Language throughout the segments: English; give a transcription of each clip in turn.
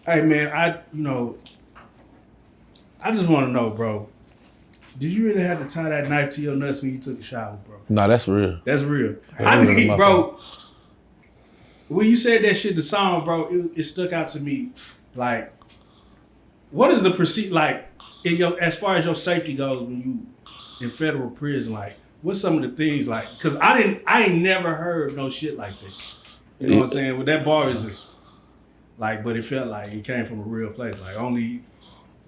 Hey man, I just want to know, bro. Did you really have to tie that knife to your nuts when you took a shower, bro? Nah, that's real. That's real. That's real, bro, when you said that shit, the song, bro, it stuck out to me. Like, what is the like as far as your safety goes when you in federal prison? Like, what's some of the things like? Cause I ain't never heard no shit like that. You know what I'm saying? With that bar is just like, but it felt like it came from a real place. Like only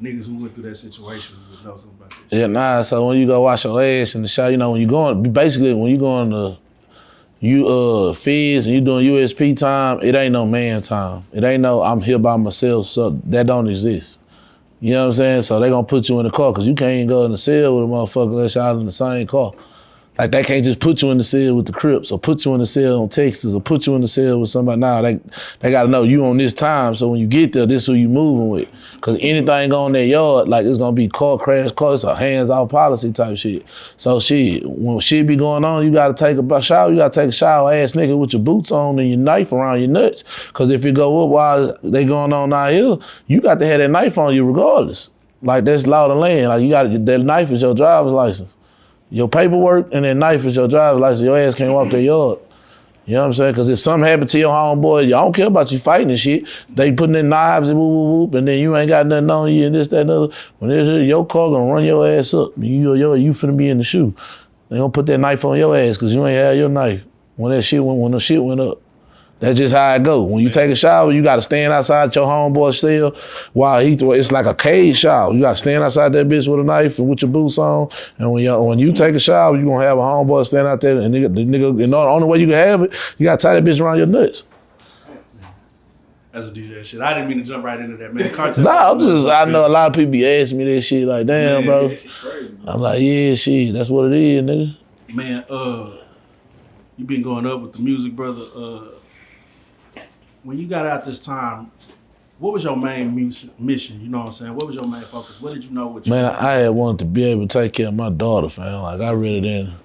niggas who went through that situation would know something about this. Yeah, nah. So when you go wash your ass in the shower, when you going, basically when you going to feds and you doing USP time, it ain't no man time. It ain't no I'm here by myself, so that don't exist. You know what I'm saying? So they gonna put you in the car because you can't go in the cell with a motherfucker unless y'all in the same car. Like they can't just put you in the cell with the Crips or put you in the cell on Texas or put you in the cell with somebody. Nah, they gotta know you on this time. So when you get there, this who you moving with. Cause anything go in their yard, like it's gonna be car crash, it's a hands-off policy type shit. So shit, when shit be going on, you gotta take a shower, ass nigga with your boots on and your knife around your nuts. Cause if it go up while they going on out here, you got to have that knife on you regardless. Like that's law of the land. Like that knife is your driver's license. Your paperwork and that knife is your driver's license. Your ass can't walk their yard. You know what I'm saying? Because if something happened to your homeboy, I don't care about you fighting and shit. They putting in knives and whoop, whoop, whoop, and then you ain't got nothing on you and this, that, and other. When your car gonna run your ass up, you finna be in the shoe. They gonna put that knife on your ass because you ain't had your knife when the shit went up. That's just how it go. When you take a shower, you gotta stand outside your homeboy cell while it's like a cage shower. You gotta stand outside that bitch with a knife and with your boots on. And when you take a shower, you gonna have a homeboy stand out there and the only way you can have it, you gotta tie that bitch around your nuts. That's a DJ shit. I didn't mean to jump right into that, man. Cartel. I know a lot of people be asking me that shit like, damn, bro. That shit crazy, I'm like, yeah, shit, that's what it is, nigga. Man, you been going up with the music, brother. When you got out this time, what was your main mission? You know what I'm saying? What was your main focus? What did you know? Man, I had wanted to be able to take care of my daughter, fam. Like, I really didn't.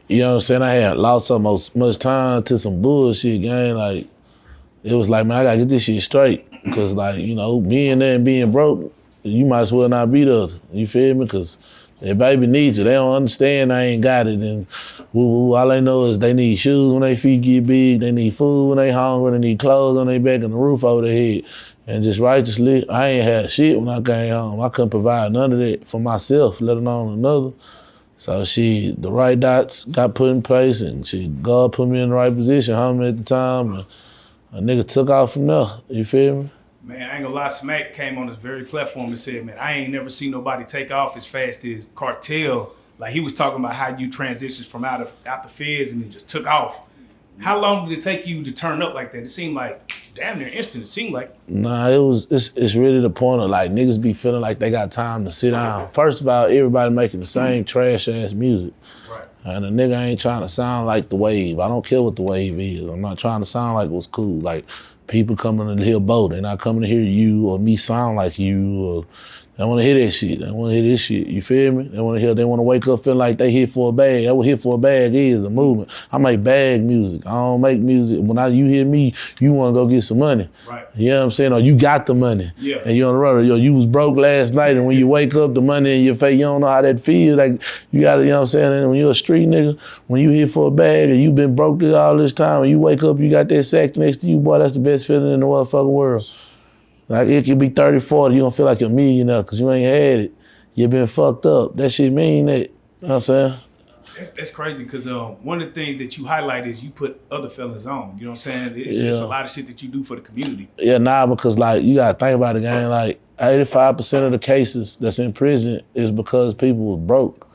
You know what I'm saying? I had lost so much time to some bullshit, gang. Like, it was like, man, I gotta get this shit straight. Because, like, being there and being broke, you might as well not be there. You feel me? Because their baby needs you. They don't understand I ain't got it. And all they know is they need shoes when their feet get big. They need food when they hungry. They need clothes on their back and a roof over their head. And just righteously, I ain't had shit when I came home. I couldn't provide none of that for myself, let alone another. So the right dots got put in place and God put me in the right position, homie, at the time. And a nigga took off from there, you feel me? Man, I ain't gonna lie, Smack came on this very platform and said, man, I ain't never seen nobody take off as fast as Cartel. Like he was talking about how you transitioned from out the feds and then just took off. How long did it take you to turn up like that? It seemed like damn near instant, it seemed like. Nah, it's really the point of like niggas be feeling like they got time to sit down. First of all, everybody making the same trash ass music. Right. And a nigga ain't trying to sound like the wave. I don't care what the wave is. I'm not trying to sound like what's cool. Like, people coming to hear Bo, they're not coming to hear you or me sound like you. Or they want to hear that shit. They want to hear this shit. You feel me? They want to wake up feeling like they hit for a bag. That's what hit for a bag is, a movement. I make bag music. I don't make music. When you hear me, you want to go get some money. Right. You know what I'm saying? Or you got the money. Yeah. And you on the road. Yo, you was broke last night, and when you wake up, the money in your face, you don't know how that feels. Like, you got to, you know what I'm saying? And when you're a street nigga, when you hit for a bag and you been broke all this time, and you wake up, you got that sack next to you, boy, that's the best feeling in the motherfucking world. Like, it could be 30, 40, you don't feel like a millionaire because you ain't had it. You been fucked up. That shit mean that. You know what I'm saying? That's crazy because one of the things that you highlight is you put other fellas on. You know what I'm saying? It's a lot of shit that you do for the community. Yeah, nah, because like you gotta think about it, gang. Like 85% of the cases that's in prison is because people was broke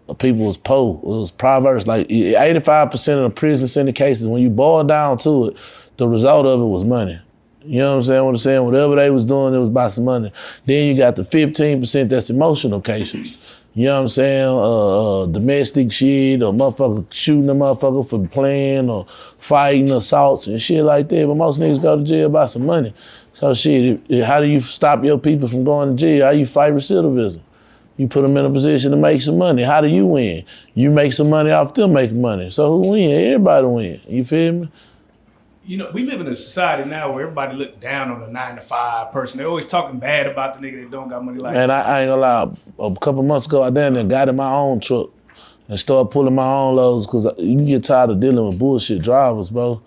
or people was poor. It was Proverbs. Like 85% of the prison sentence cases, when you boil down to it, the result of it was money. You know what I'm saying? Whatever they was doing, it was about some money. Then you got the 15% that's emotional cases. You know what I'm saying? Domestic shit, or motherfucker shooting a motherfucker for playing, or fighting, assaults and shit like that. But most niggas go to jail about some money. So shit, how do you stop your people from going to jail? How you fight recidivism? You put them in a position to make some money. How do you win? You make some money off them making money. So who win? Everybody win. You feel me? You know, we live in a society now where everybody look down on a 9-to-5 person. They're always talking bad about the nigga that don't got money like Man, I ain't gonna lie. A couple months ago, I down there got in my own truck and started pulling my own loads because you get tired of dealing with bullshit drivers, bro.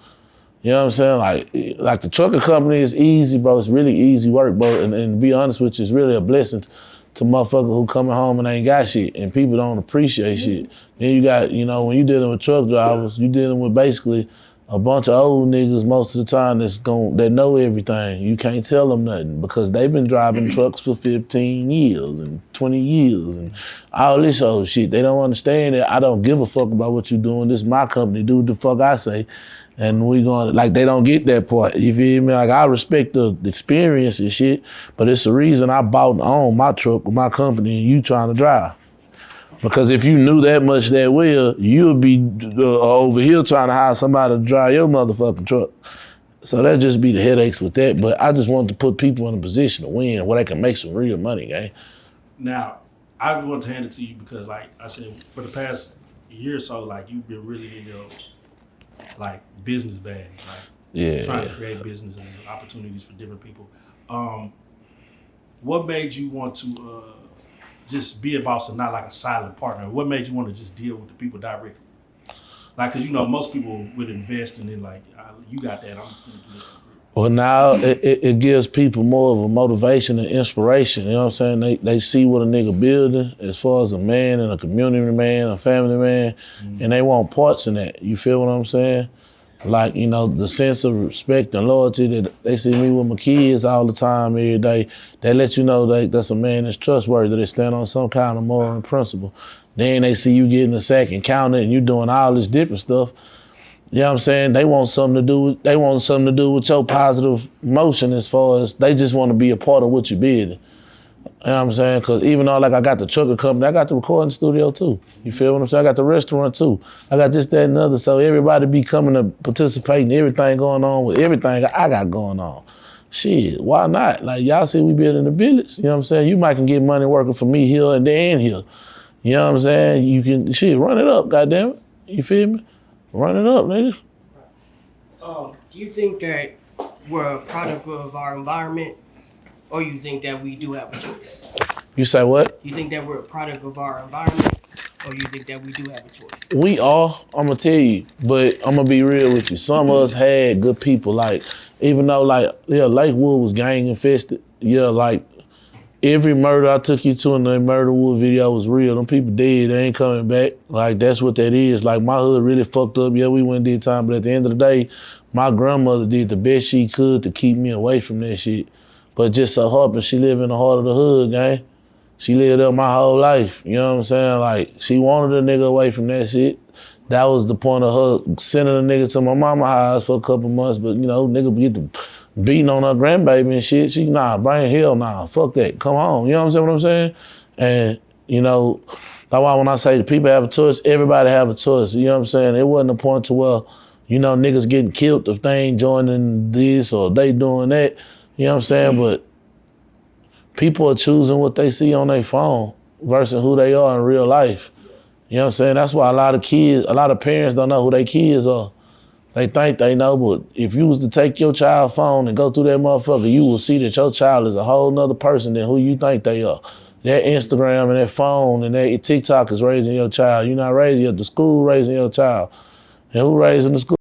You know what I'm saying? Like the trucking company is easy, bro. It's really easy work, bro. And to be honest with you, it's really a blessing to motherfuckers who coming home and ain't got shit and people don't appreciate shit. Then you got, you know, when you dealing with truck drivers, you dealing with basically a bunch of old niggas most of the time that know everything. You can't tell them nothing because they've been driving trucks for 15 years and 20 years and all this old shit. They don't understand that I don't give a fuck about what you doing. This is my company. Do what the fuck I say. And we going like they don't get that part. You feel me? Like I respect the experience and shit, but it's the reason I bought and own my truck with my company and you trying to drive. Because if you knew that much that well, you'd be over here trying to hire somebody to drive your motherfucking truck. So that just be the headaches with that. But I just wanted to put people in a position to win where they can make some real money, gang. Now, I want to hand it to you because, like I said, for the past year or so, like you've been really in your like business bag, like trying to create businesses, opportunities for different people. What made you want to just be a boss and not like a silent partner? What made you want to just deal with the people directly? Like, cause you know most people would invest and then like, you got that, I'm gonna do this. Well, now it gives people more of a motivation and inspiration. You know what I'm saying? They see what a nigga building as far as a man and a community man, a family man, and they want parts in that. You feel what I'm saying? Like, you know, the sense of respect and loyalty that they see me with my kids all the time, every day. They let you know that's a man that's trustworthy, that they stand on some kind of moral principle. Then they see you getting a sack and counting and you doing all this different stuff. You know what I'm saying? They want something to do with your positive motion as far as they just want to be a part of what you're building. You know what I'm saying? Because even though like I got the trucker company, I got the recording studio too. You feel what I'm saying? I got the restaurant too. I got this, that, and the other. So everybody be coming to participate in everything going on with everything I got going on. Shit, why not? Like y'all see we building a village. You know what I'm saying? You might can get money working for me here and there and here. You know what I'm saying? You can, run it up, goddammit. You feel me? Run it up, nigga. Do you think that we're a product of our environment, or you think that we do have a choice? You say what? You think that we're a product of our environment, or you think that we do have a choice? We are, I'm gonna tell you, but I'm gonna be real with you. Some of us had good people, like, even though like, Lakewood was gang infested, like, every murder I took you to in the Murderwood video was real. Them people dead, they ain't coming back. Like, that's what that is. Like, my hood really fucked up. Yeah, we went and did time, but at the end of the day, my grandmother did the best she could to keep me away from that shit. But just so happened, she lived in the heart of the hood, gang. She lived there my whole life, you know what I'm saying? Like, she wanted a nigga away from that shit. That was the point of her sending a nigga to my mama's house for a couple months, but you know, nigga get to beating on her grandbaby and shit. She, brain hell nah, fuck that, come home. You know what I'm saying? And, you know, that's why when I say the people have a choice, everybody have a choice. You know what I'm saying? It wasn't a point to where, you know, niggas getting killed if they ain't joining this or they doing that. You know what I'm saying? But people are choosing what they see on their phone versus who they are in real life. You know what I'm saying? That's why a lot of parents don't know who their kids are. They think they know, but if you was to take your child's phone and go through that motherfucker, you will see that your child is a whole nother person than who you think they are. That Instagram and that phone and that TikTok is raising your child. You're not raising the school raising your child. And who raising the school?